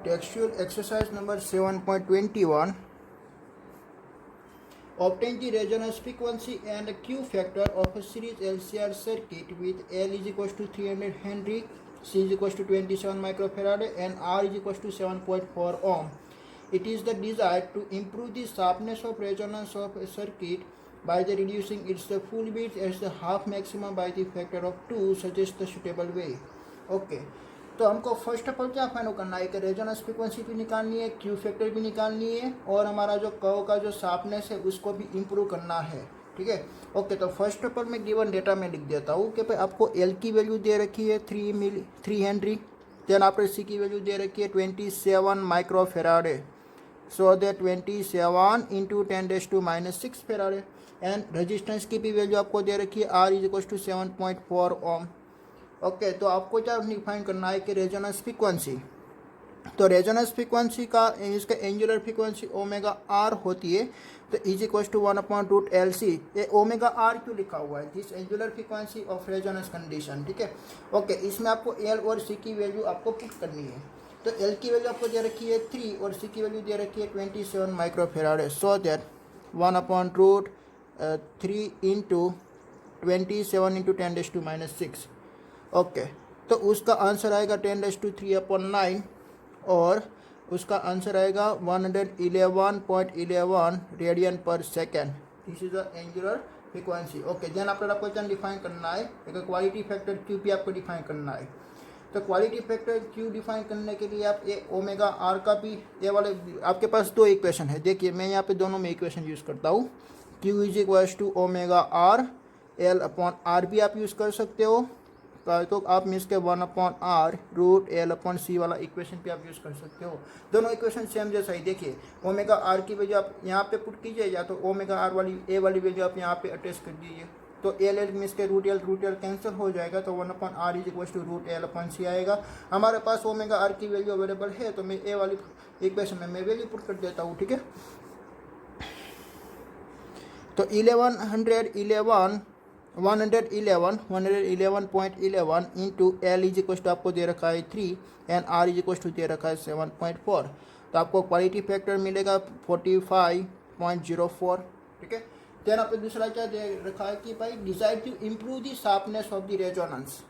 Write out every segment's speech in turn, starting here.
Textual exercise number 7.21. Obtain the resonance frequency and Q factor of a series LCR circuit with L is equals to 300 Henry, C is equals to 27 microfarad and R is equals to 7.4 ohm. It is the desire to improve the sharpness of resonance of a circuit by the reducing its full width as the half maximum by the factor of 2 suggests the suitable way. Okay. तो हमको first of all क्या find करना है कि resonance frequency भी निकालनी है, Q factor भी निकालनी है और हमारा जो कर्व का जो शार्पनेस है उसको भी इम्प्रूव करना है। ठीक है, ओके। तो फर्स्ट ऑफ ऑल मैं गिवन डेटा में लिख देता हूँ कि भाई आपको एल की वैल्यू दे रखी है 3 हेनरी, देन आपने सी की वैल्यू दे रखी है 27 microfarad, so that 27 into 10⁻⁻6 farad and resistance की भी वैल्यू आपको दे रखी है R is equal to 7.4 ohm. Okay, तो आपको क्या डिफाइन करना है कि रेजोनेंस फ्रीक्वेंसी, तो रेजोनेंस फ्रीक्वेंसी का इसका एंगुलर फ्रीक्वेंसी ओमेगा आर होती है, तो इज इक्वल टू 1/√LC। ये ओमेगा आर क्यों लिखा हुआ है, this angular frequency of resonance condition. ठीक है, ओके। इसमें आपको एल और सी की वैल्यू आपको पुट करनी है। तो एल की वैल्यू आपको दे रखी है 3 और सी की वैल्यू दे रखी है 27 microfarad, so that 1/√3 into 27 into 10⁻⁻6। Okay, तो उसका आंसर आएगा 10⁻³ और उसका आंसर आएगा 111.11 radian per second. This is the angular frequency. Okay, then आपको क्वेश्चन डिफाइन करना है, एक क्वालिटी फैक्टर क्यू भी आपको डिफाइन करना है। तो क्वालिटी फैक्टर क्यू डिफाइन करने के लिए आप ए ओमेगा आर का भी, ये वाले आपके पास दो इक्वेशन है। देखिए मैं यहाँ पे दोनों में इक्वेशन यूज़ करता हूँ। Q is equal to omega R, L/R भी आप यूज़ कर सकते हो, तो आप मीन्स के 1/√L/C वाला इक्वेशन पे आप यूज़ कर सकते हो। दोनों इक्वेशन सेम जैसा ही। देखिए ओमेगा आर की वैल्यू आप यहाँ पे पुट कीजिए, या तो ओमेगा आर वाली ए वाली वैल्यू आप यहाँ पे अटैच कर दीजिए। तो एल मीन्स के √L कैंसिल हो जाएगा, तो 1/R is equal to √L/C आएगा। हमारे पास ओमेगा आर की वैल्यू अवेलेबल है, तो मैं ए वाली इक्वेशन में मैं वैल्यू पुट कर देता हूँ। ठीक है, तो 111.11 into L is equal to आपको दे रखा है 3 and R is equal to दे रखा है 7.4, तो आपको क्वालिटी फैक्टर मिलेगा 45.04। ठीक है, देन आपको दूसरा क्या दे रखा है कि भाई desire to improve the sharpness of the resonance,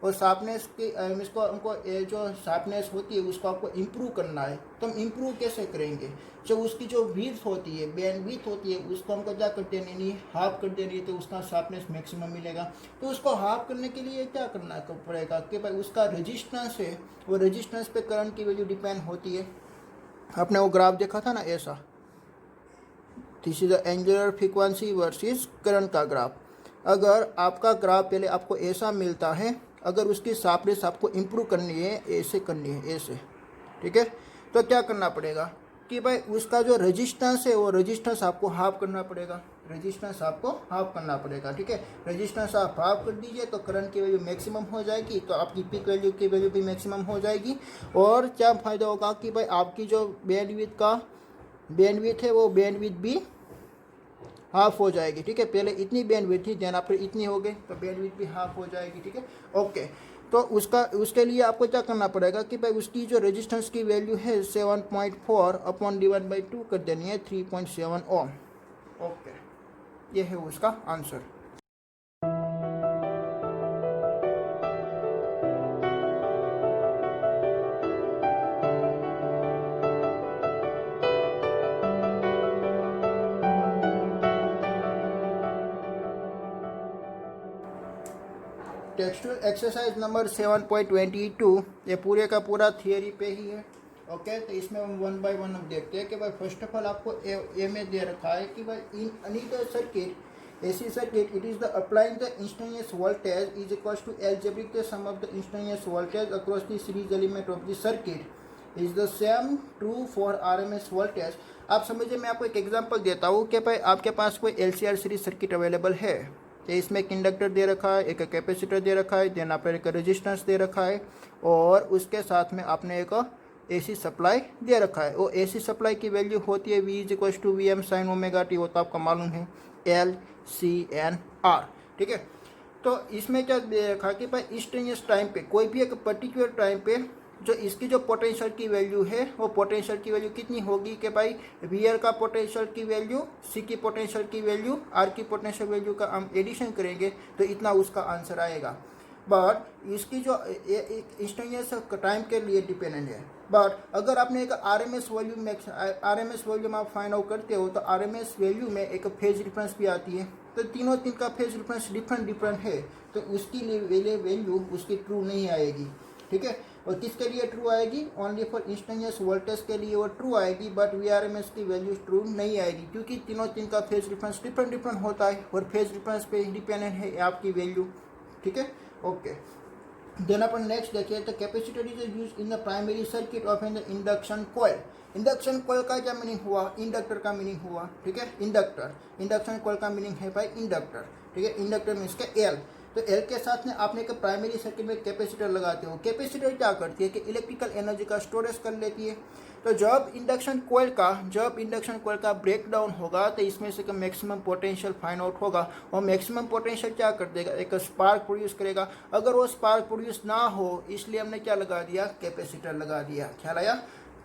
और शार्पनेस की इसको हमको जो शार्पनेस होती है उसको आपको इम्प्रूव करना है। तो हम इम्प्रूव कैसे करेंगे, जो उसकी जो विड्थ होती है, बैंड विड्थ होती है, उसको हमको क्या कर देनी है, हाफ कर देनी है, तो उसका शार्पनेस मैक्सिमम मिलेगा। तो उसको हाफ करने के लिए क्या करना पड़ेगा कि भाई उसका रेजिस्टेंस है, वो रेजिस्टेंस पे करंट की वैल्यू डिपेंड होती है। आपने वो ग्राफ देखा था ना ऐसा, this is the angular frequency versus current का ग्राफ। अगर आपका ग्राफ पहले आपको ऐसा मिलता है, अगर उसकी शार्पनेस आपको इम्प्रूव करनी है, ऐसे करनी है, ऐसे। ठीक है, तो क्या करना पड़ेगा कि भाई उसका जो रेजिस्टेंस है वो रेजिस्टेंस आपको हाफ करना पड़ेगा, रेजिस्टेंस आपको हाफ करना पड़ेगा। ठीक है, रेजिस्टेंस आप हाफ कर दीजिए तो करंट की वैल्यू मैक्सिमम हो जाएगी, तो आपकी पीक वैल्यू की वैल्यू भी मैक्सिमम हो जाएगी। और क्या फ़ायदा होगा कि भाई आपकी जो बैंडविड्थ है वो बैंडविड्थ भी हाफ हो जाएगी। ठीक है, पहले इतनी बैंडविड्थ थी, देन आपको इतनी हो गई, तो बैंडविड्थ भी हाफ हो जाएगी। ठीक है, ओके। तो उसके लिए आपको क्या करना पड़ेगा कि भाई उसकी जो रेजिस्टेंस की वैल्यू है 7.4/2 कर देनी है 3.7 ओम। ओके, ये है उसका आंसर। टेक्सचुअल एक्सरसाइज नंबर 7.22, ये पूरे का पूरा थियरी पे ही है। ओके, तो इसमें हम 1 बाय 1 हम देखते हैं कि भाई फर्स्ट ऑफ ऑल आपको ए में दे रखा है कि भाई in any the circuit AC circuit it is the applying the instantaneous voltage is equals to algebraic the sum of the instantaneous voltage across the series element of the circuit is the same true for RMS voltage। आप समझिए, मैं आपको एक example देता हूँ कि भाई आपके पास कोई LCR सीरीज सर्किट अवेलेबल है, तो इसमें एक इंडक्टर दे रखा है, एक कैपेसिटर दे रखा है, देन आपने एक रेजिस्टेंस दे रखा है, और उसके साथ में आपने एक AC सप्लाई दे रखा है। वो AC सप्लाई की वैल्यू होती है V is equal to VM sine omega T, वो तो आपका मालूम है, LCNR। ठीक है, तो इसमें क्या दे रखा कि भाई इंस्टेंटेनियस टाइम पे, कोई भी एक पर्टिकुलर टाइम पे जो इसकी जो पोटेंशियल की वैल्यू है वो पोटेंशियल की वैल्यू कितनी होगी कि भाई वी आर का पोटेंशियल की वैल्यू, सी की पोटेंशियल की वैल्यू, आर की पोटेंशियल वैल्यू का हम एडिशन करेंगे तो इतना उसका आंसर आएगा। बट इसकी जो इंस्टेंटेनियस टाइम के लिए डिपेंडेंट है। बट अगर आपने एक आरएमएस वैल्यू आप फाइंड आउट करते हो तो आरएमएस वैल्यू में एक फेज डिफरेंस भी आती है, तो तीनों का फेज डिफरेंस डिफरेंट है, तो उसकी लिए वैल्यू उसकी ट्रू नहीं आएगी, ठीक है। और किसके लिए ट्रू आएगी? ओनली फॉर इंस्टेंटेनियस वोल्टेज के लिए वो ट्रू आएगी, बट वीआरएमएस की वैल्यू ट्रू नहीं आएगी, क्योंकि तीनों का फेज डिफरेंस डिफरेंट होता है और फेज डिफरेंस पे डिपेंडेंट है आपकी वैल्यू, ठीक है। ओके, देन अपन नेक्स्ट देखिए, तो capacitor is use in the primary circuit of N induction coil. Induction coil का क्या मीनिंग हुआ? इंडक्टर का मीनिंग हुआ, ठीक है। इंडक्शन कॉइल का मीनिंग है भाई इंडक्टर, ठीक है। इंडक्टर मीन्स के एल, तो एल के साथ में आपने एक प्राइमरी सर्किट में कैपेसिटर लगाते हो। कैपेसिटर क्या करती है कि इलेक्ट्रिकल एनर्जी का स्टोरेज कर लेती है। तो जब इंडक्शन कॉइल का ब्रेक डाउन होगा तो इसमें से मैक्सिमम पोटेंशियल फाइंड आउट होगा, और मैक्सिमम पोटेंशियल क्या कर देगा? एक स्पार्क प्रोड्यूस करेगा। अगर वो स्पार्क प्रोड्यूस ना हो, इसलिए हमने क्या लगा दिया? कैपेसिटर लगा दिया। ख्याल आया?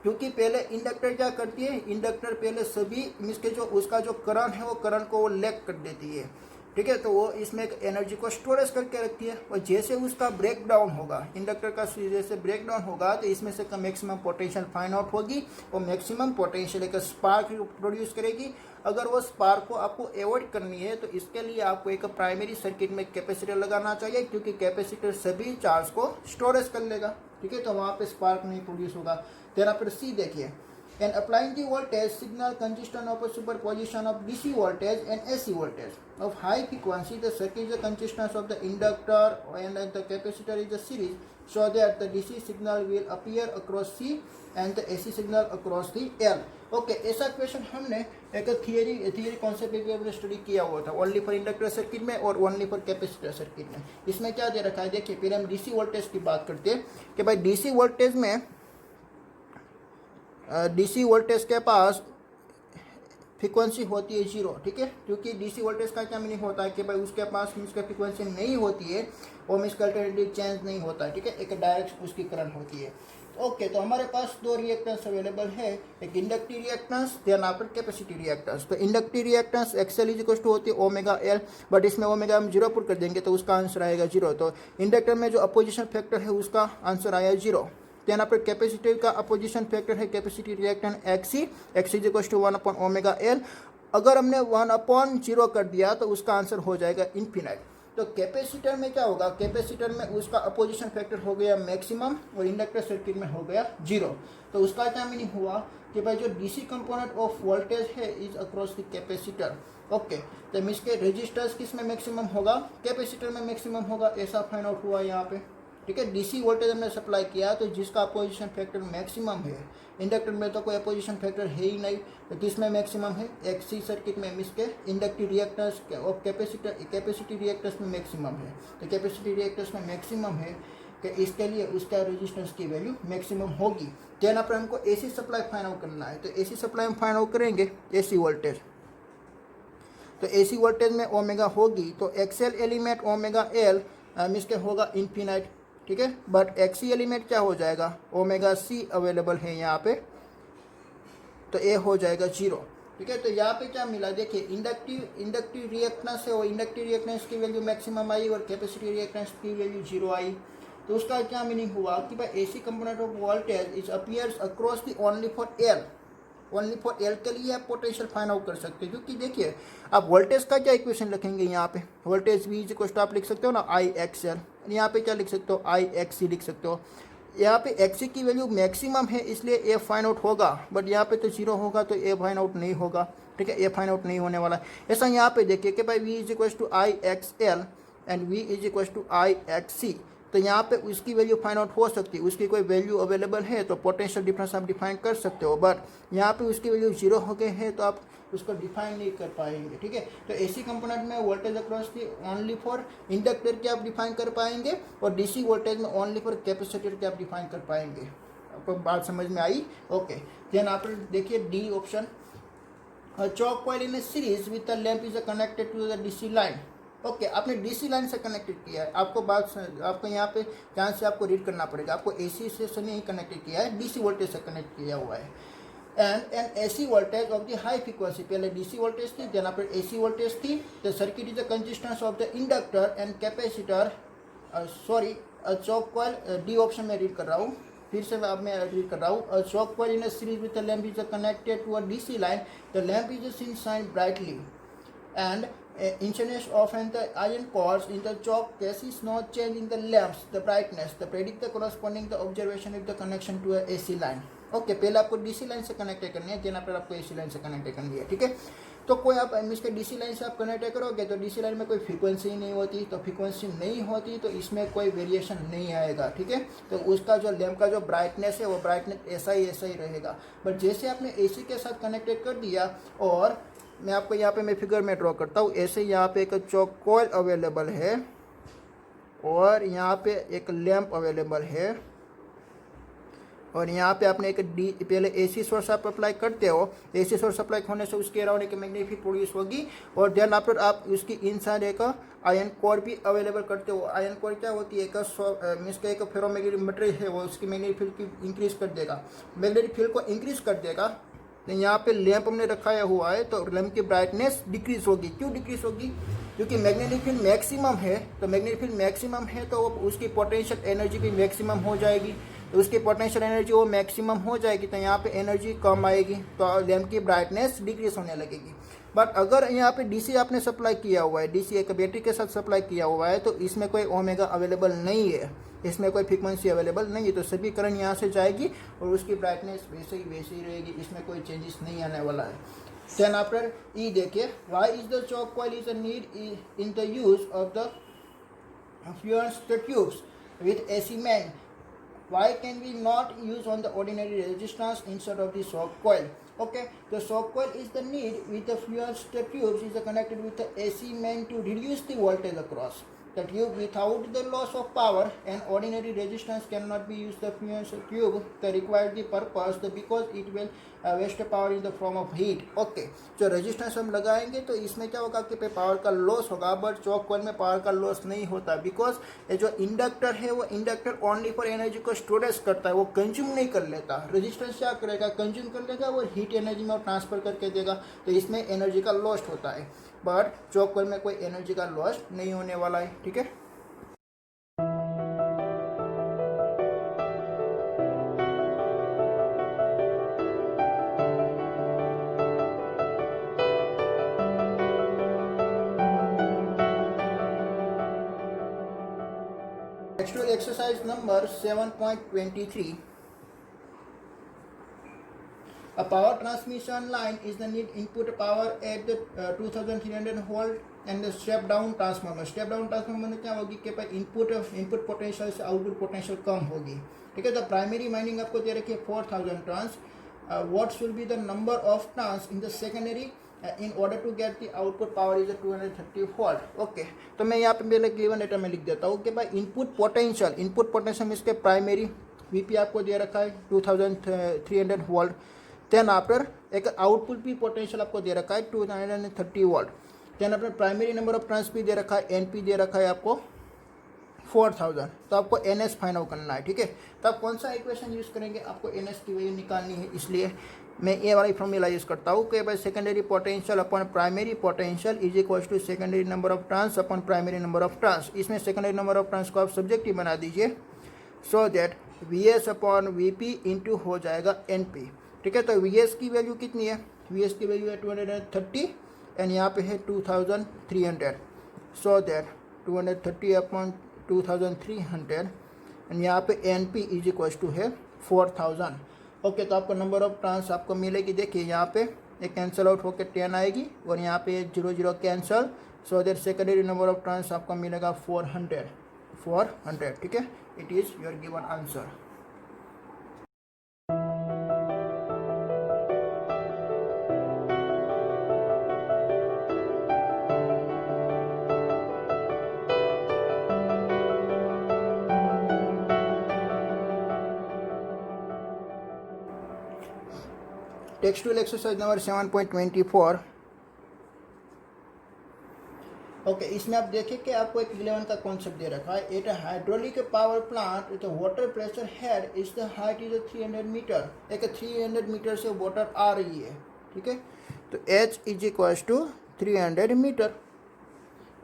क्योंकि पहले इंडक्टर क्या करती है? इंडक्टर पहले सभी मीन्स के जो उसका जो करंट है वो करंट को वो लैग कर देती है, ठीक है। तो वो इसमें एक एनर्जी को स्टोरेज करके रखती है, और जैसे उसका ब्रेक डाउन होगा, इंडक्टर का जैसे ब्रेक डाउन होगा तो इसमें से मैक्सिमम पोटेंशियल फाइंड आउट होगी, और मैक्सिमम पोटेंशियल एक स्पार्क प्रोड्यूस करेगी। अगर वो स्पार्क को आपको अवॉइड करनी है तो इसके लिए आपको एक प्राइमरी सर्किट में कैपेसिटर लगाना चाहिए, क्योंकि कैपेसिटर सभी चार्ज को स्टोरेज कर लेगा, ठीक है। तो वहाँ पे स्पार्क नहीं प्रोड्यूस होगा। तेरा फिर सी देखिए, and applying the voltage signal consistent of a superposition of DC voltage and AC voltage of high frequency. The circuit is the consistence of the inductor and the capacitor is the series, so that the DC signal will appear across C and the AC signal across the L. Okay, ऐसा question हमने एक theory concept पे हमने study किया हुआ था, only for inductor circuit में और ओनली फॉर कैपेसिटर सर्किट में। इसमें क्या दे रखा है देखिए, पहले हम डीसी वोल्टेज की बात करते हैं कि भाई डीसी वोल्टेज में डीसी वोल्टेज के पास फ्रीक्वेंसी होती है 0, ठीक है। क्योंकि डीसी वोल्टेज का क्या मीनिंग होता है कि भाई उसके पास मीन्स का फ्रीक्वेंसी नहीं होती है, और मीन्स का अल्टरनेटिव चेंज नहीं होता है, ठीक है। एक डायरेक्ट उसकी करंट होती है। ओके, तो हमारे पास दो रिएक्टेंस अवेलेबल है, एक inductive reactance, then after capacitive reactance. तो inductive reactance XL is equal to होती है ओमेगा एल, बट इसमें ओमेगा हम 0 पुट कर देंगे तो उसका आंसर आएगा 0। तो इंडक्टर में जो अपोजिशन फैक्टर है उसका आंसर आया 0। देन आपके कैपेसिटिव का अपोजिशन फैक्टर है capacitive reactance XC, XC is equal to 1 upon omega L. अगर हमने 1 अपॉन 0 कर दिया तो उसका आंसर हो जाएगा इन्फिनाइट। तो कैपेसिटर में क्या होगा? कैपेसिटर में उसका अपोजिशन फैक्टर हो गया मैक्सिमम, और इंडक्टर सर्किट में हो गया 0। तो उसका क्या मीनिंग हुआ कि भाई जो डीसी कंपोनेंट ऑफ वोल्टेज है is across the capacitor. Okay, तो मीन्स के रेजिस्टेंस किस में मैक्सिमम होगा? कैपेसिटर में मैक्सिमम होगा, ऐसा फाइंड आउट हुआ यहाँ पे, ठीक है। डीसी वोल्टेज हमने सप्लाई किया तो जिसका अपोजिशन फैक्टर मैक्सिमम है, इंडक्टर में तो कोई अपोजिशन फैक्टर है ही नहीं, तो किसमें मैक्सिमम है? एक्सी सर्किट में, मीन्स के इंडक्टिव रिएक्टेंस और कैपेसिटिव रिएक्टेंस में मैक्सिमम है। तो कैपेसिटिव रिएक्टेंस में मैक्सिमम है कि इसके लिए उसका रेजिस्टेंस की वैल्यू मैक्सिमम होगी। देन पर हमको एसी सप्लाई फाइंड आउट करना है, तो एसी सप्लाई हम फाइंड आउट करेंगे एसी वोल्टेज। तो एसी वोल्टेज में ओमेगा होगी, तो XL element omega L means के होगा इन्फिनाइट, ठीक है। बट एक्सी एलिमेंट क्या हो जाएगा? ओमेगा सी अवेलेबल है यहाँ पे, तो ए हो जाएगा 0, ठीक है। तो यहाँ पे क्या मिला देखिए, इंडक्टिव रिएक्टेंस है, और इंडक्टिव रिएक्टेंस की वैल्यू मैक्सिमम आई और कैपेसिटिव रिएक्टेंस की वैल्यू 0 आई। तो उसका क्या मीनिंग हुआ कि भाई AC component of voltage is appears across the only for L. Only for L के लिए आप पोटेंशियल फाइंड आउट कर सकते हैं, क्योंकि देखिए आप वोल्टेज का क्या इक्वेशन लिखेंगे यहाँ पे? Voltage V is equal to आप लिख सकते हो ना आई एक्स एल, यहाँ पे क्या लिख सकते हो? आई एक्स सी लिख सकते हो। यहाँ पे एक्स की वैल्यू मैक्सिमम है इसलिए ए फाइंड आउट होगा, बट यहाँ पे तो 0 होगा तो ए फाइंड आउट नहीं होगा, ठीक है। ए फाइंड आउट नहीं होने वाला है। ऐसा यहाँ पे देखिए कि भाई V is equal to I X L and V is equal to I X C, तो यहाँ पे उसकी वैल्यू फाइंड आउट हो सकती है, उसकी कोई वैल्यू अवेलेबल है तो पोटेंशियल डिफरेंस आप डिफाइन कर सकते हो, बट यहाँ पे उसकी वैल्यू 0 हो गए हैं तो आप उसको डिफाइन नहीं कर पाएंगे, ठीक है। तो एसी कंपोनेंट में voltage across the only for inductor के आप डिफाइन कर पाएंगे, और डीसी वोल्टेज में ओनली फॉर कैपेसिटर के आप डिफाइन कर पाएंगे। आपको बात समझ में आई? ओके, देन आप देखिए D option, choke coil in a series with the lamp is connected to the DC line. Okay, आपने डीसी लाइन से कनेक्टेड किया है, आपको यहाँ पे ध्यान से आपको रीड करना पड़ेगा, आपको एसी से नहीं कनेक्टेड किया है, डीसी वोल्टेज से कनेक्ट किया हुआ है। And an AC voltage of the high frequency, पहले डीसी वोल्टेज थी, देन पर एसी वोल्टेज थी। The circuit is the consistence of the inductor and capacitor, sorry choke coil, D option में read कर रहा हूँ, फिर से अब मैं रीड कर रहा हूँ। Choke coil in a series with the lamp is connected to a DC line, the lamp is seen shine brightly and incidence of and the iron cords in the chalk case is not change in the lamps the brightness the predict the corresponding the observation with the connection to a AC line। Okay, पहले आपको DC line से connect करनी है, then पर आपको AC line से connect करनी है, ठीक है। तो कोई आप इसके डीसी लाइन से आप कनेक्ट करोगे तो डीसी लाइन में कोई फ्रीक्वेंसी नहीं होती, तो फ्रीक्वेंसी नहीं होती तो इसमें कोई वेरिएशन नहीं आएगा, ठीक है। तो उसका जो लैम्प का जो ब्राइटनेस है वो ब्राइटनेस ऐसा ही रहेगा। बट जैसे आपने एसी के साथ कनेक्टेड कर दिया, और मैं आपको यहाँ पे मैं फिगर में ड्रॉ करता हूँ, ऐसे यहाँ पे एक चौक कॉइल अवेलेबल है और यहाँ पे एक लैंप अवेलेबल है, और यहाँ पे आपने एक पहले एसी सोर्स आप अप्लाई करते हो, एसी सोर्स अप्लाई होने से उसके अराउंड एक मैग्नेटिक फील्ड प्रोड्यूस होगी, और देन आफ्टर आप उसकी इनसाइड एक आयन कोर भी अवेलेबल करते हो। आयन कोर क्या होती है, एक फेरोमैग्नेटिक मटेरियल है, वो उसकी मैग्नेटिक फील्ड की इंक्रीज कर देगा, मैग्नेटिक फील्ड को इंक्रीज कर देगा। तो यहाँ पे लैंप हमने रखाया हुआ है, तो लैंप की ब्राइटनेस डिक्रीज होगी। क्यों डिक्रीज होगी? क्योंकि मैग्नेटिक फील्ड मैक्सिमम है, तो मैग्नेटिक फील्ड मैक्सिमम है तो उसकी पोटेंशियल एनर्जी भी मैक्सिमम हो जाएगी, तो उसकी पोटेंशियल एनर्जी वो मैक्सिमम हो जाएगी, तो यहाँ पे एनर्जी कम आएगी, तो लैंप की ब्राइटनेस डिक्रीज होने लगेगी। बट अगर यहाँ पे डीसी आपने सप्लाई किया हुआ है, डीसी एक बैटरी के साथ सप्लाई किया हुआ है, तो इसमें कोई ओमेगा अवेलेबल नहीं है, इसमें कोई फ्रीक्वेंसी अवेलेबल नहीं है, तो सभी करंट यहाँ से जाएगी और उसकी ब्राइटनेस वैसे ही रहेगी, इसमें कोई चेंजेस नहीं आने वाला है। देन आफ्टर ई देखिए, why is the chalk coil is a need in the use of the fuse the tubes with AC main? Why can we not use on the ordinary resistance instead of the shock coil? Okay, the shock coil is the need with the fused tubes is connected with the AC main to reduce the voltage across the tube without the loss of power, and ordinary resistance cannot be used the fused tube the required the purpose because it will waste power in the form of heat। Okay, जो resistance हम लगाएंगे तो इसमें क्या होगा कि power का loss होगा, बट चॉक कॉइल में पावर का लॉस नहीं होता, बिकॉज ये जो इंडक्टर है वो इंडक्टर ओनली फॉर एनर्जी को स्टोरेज करता है, वो कंज्यूम नहीं कर लेता। रेजिस्टेंस क्या करेगा, कंज्यूम कर लेगा, वो हीट एनर्जी में ट्रांसफर करके देगा, तो इसमें एनर्जी का लॉस होता है, बट चॉक कॉइल में कोई एनर्जी का लॉस नहीं होने वाला है, ठीक है। Next exercise number 7.23. A power transmission line is the need input power at the 2300 volt and the step down transformer। Step down transformer में क्या होगी कि इनपुट पोटेंशियल से आउटपुट पोटेंशियल कम होगी, ठीक है। तो प्राइमरी वाइंडिंग आपको दे रखी है 4000 turns. What should be the number of turns in the secondary in order to get the output power is 230 volt। Okay, तो मैं यहाँ पे पहले गिवन डेटा में लिख देता हूँ कि भाई इनपुट पोटेंशियल इसके प्राइमरी वीपी आपको दे रखा है 2300 वोल्ट। देन आफ्टर एक आउटपुट भी पोटेंशियल आपको दे रखा है 230 volt. Then after primary number of turns भी दे रखा है, एनपी दे रखा है आपको 4000, तो आपको एनएस फाइंड आउट करना है, ठीक है। तो आप कौन सा इक्वेशन यूज़ करेंगे, आपको एनएस की वैल्यू निकालनी है, इसलिए मैं ये वाली फॉर्मूला यूज़ करता हूँ कि भाई secondary potential upon primary potential is equal to secondary number of turns upon primary number of turns. इसमें सेकेंडरी नंबर ऑफ टर्न्स को आप सब्जेक्टिव बना दीजिए, so that VS upon VP into हो जाएगा एनपी, ठीक है। तो वीएस की वैल्यू कितनी है, वीएस की वैल्यू है 230 एंड यहाँ पे है 2300, सो दैट 230 अपॉन 2300 एंड यहाँ पे एनपी इज इक्वल टू है 4000। ओके, तो आपको नंबर ऑफ टर्न्स आपको मिलेगी, देखिए यहाँ पे एक कैंसिल आउट होकर 10 आएगी और यहाँ पे 0 cancel, so that secondary number of turns आपको मिलेगा 400, ठीक है। It is your given answer. Textual exercise number 7.24. Okay, इसमें आप देखिए कि आपको एक 11 का कॉन्सेप्ट दे रखा है। At hydraulic power plant the water pressure head is the height is 300 metre. एक 300 मीटर से वाटर आ रही है, ठीक है, तो H is equal to 300 metre.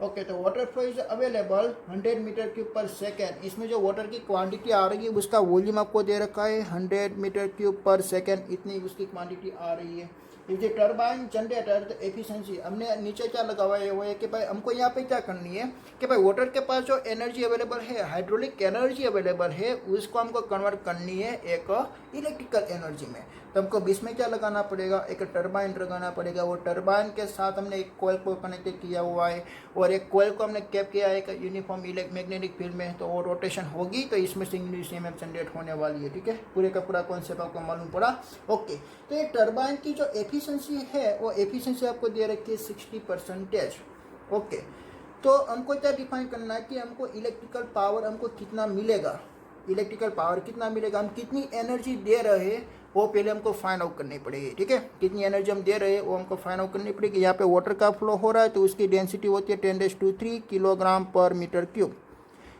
Okay, तो water flow is available 100 metre cube per second. इसमें जो वाटर की क्वांटिटी आ रही है उसका वॉल्यूम आपको दे रखा है 100 मीटर क्यूब पर सेकेंड, इतनी उसकी क्वांटिटी आ रही है। If the turbine generator the efficiency, हमने नीचे क्या लगा हुआ है वो है कि भाई हमको यहाँ पे क्या करनी है कि भाई वाटर के पास जो एनर्जी अवेलेबल है, हाइड्रोलिक एनर्जी अवेलेबल है, उसको हमको कन्वर्ट करनी है एक इलेक्ट्रिकल एनर्जी में। तो हमको बीच में क्या लगाना पड़ेगा, एक टर्बाइन लगाना पड़ेगा। वो टर्बाइन के साथ हमने एक कोयल को कनेक्ट किया हुआ है और एक कोयल को हमने कैप किया है एक यूनिफॉर्म मैग्नेटिक फील्ड में, तो वो रोटेशन होगी तो इसमें से इंड्यूस्ड ईएमएफ जनरेट होने वाली है, ठीक है। पूरे का पूरा कॉन्सेप्ट आपको मालूम पड़ा। ओके, तो ये टर्बाइन की जो एफिशिएंसी है वो एफिशिएंसी आपको दे रखी है 60%। ओके, तो हमको क्या डिफाइन करना है कि हमको इलेक्ट्रिकल पावर हमको कितना मिलेगा, इलेक्ट्रिकल पावर कितना मिलेगा, हम कितनी एनर्जी दे रहे हैं वो पहले हमको फाइंड आउट करनी पड़ेगी, ठीक है। कितनी एनर्जी हम दे रहे हैं वो हमको फाइंड आउट करनी पड़ेगी। यहाँ पे वाटर का फ्लो हो रहा है तो उसकी डेंसिटी होती है 10⁻³ किलोग्राम पर मीटर क्यूब।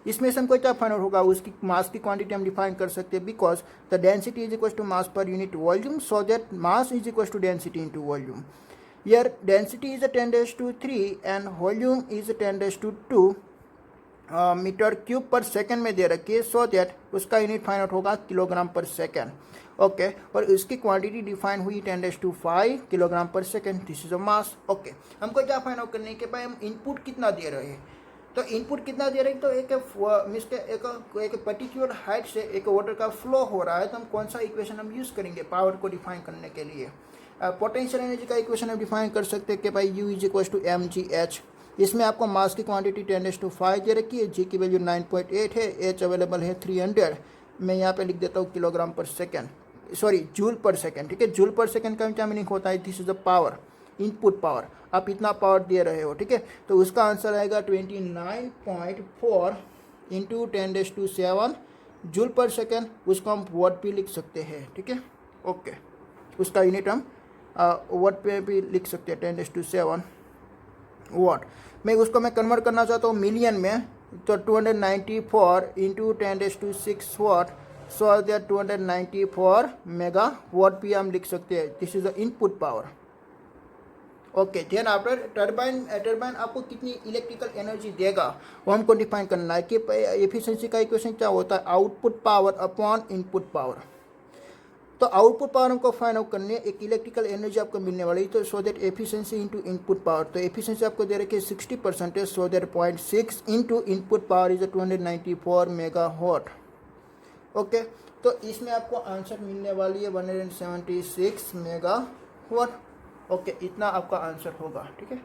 इसमें से हमको क्या फाइंड आउट होगा, उसकी मास की क्वांटिटी हम डिफाइन कर सकते हैं, because the density is equal to mass per unit volume, so that mass is equal to density into volume. Here density is 10⁻³ and volume is 10⁻² metre cube per second में दे रखी है, सो दैट उसका यूनिट फाइंड आउट होगा kilogram per second. Okay, और इसकी क्वांटिटी डिफाइन हुई 10⁻5 kilogram per second. This is a mass. Okay, हमको क्या फाइंड आउट करनी है कि भाई हम इनपुट कितना दे रहे हैं, तो इनपुट कितना दे रहे हैं, तो एक पर्टिकुलर हाइट से एक वाटर का फ्लो हो रहा है, तो हम कौन सा इक्वेशन हम यूज़ करेंगे पावर को डिफाइन करने के लिए। पोटेंशियल एनर्जी का इक्वेशन हम डिफाइन कर सकते हैं कि भाई U is equal to mgh। इसमें आपको मास की क्वांटिटी 10⁻5 दे रखी है, G की वैल्यू 9.8 है, H अवेलेबल है 300। मैं यहाँ पे लिख देता हूँ kilogram per second, sorry joule पर सेकेंड, ठीक है। जूल पर सेकेंड का क्या मीनिंग होता है, this is the power, input power, आप इतना पावर दे रहे हो, ठीक है। तो उसका आंसर आएगा 29.4 इंटू 10⁻7 जूल पर सेकेंड। उसको हम वॉट भी लिख सकते हैं, ठीक है। ओके, उसका यूनिट हम वॉट पे भी लिख सकते हैं 10⁻7 वॉट। मैं उसको कन्वर्ट करना चाहता हूँ मिलियन में, तो 294 into 10⁻6 watt, so that 294 mega watt भी हम लिख सकते हैं। This is the input power. Okay, then after turbine आपको कितनी इलेक्ट्रिकल एनर्जी देगा वो हमको डिफाइन करना है कि एफिशिएंसी का इक्वेशन क्या होता है, output power upon input power. तो आउटपुट पावर हमको फाइंड आउट करनी है, एक इलेक्ट्रिकल एनर्जी आपको मिलने वाली, तो so that efficiency into input power. तो एफिशिएंसी आपको दे रखी है 60%, so that 0.6 into input power is 294 megawatt. Okay, तो इसमें आपको आंसर मिलने वाली है 176 मेगावाट। ओके, इतना आपका आंसर होगा, ठीक है।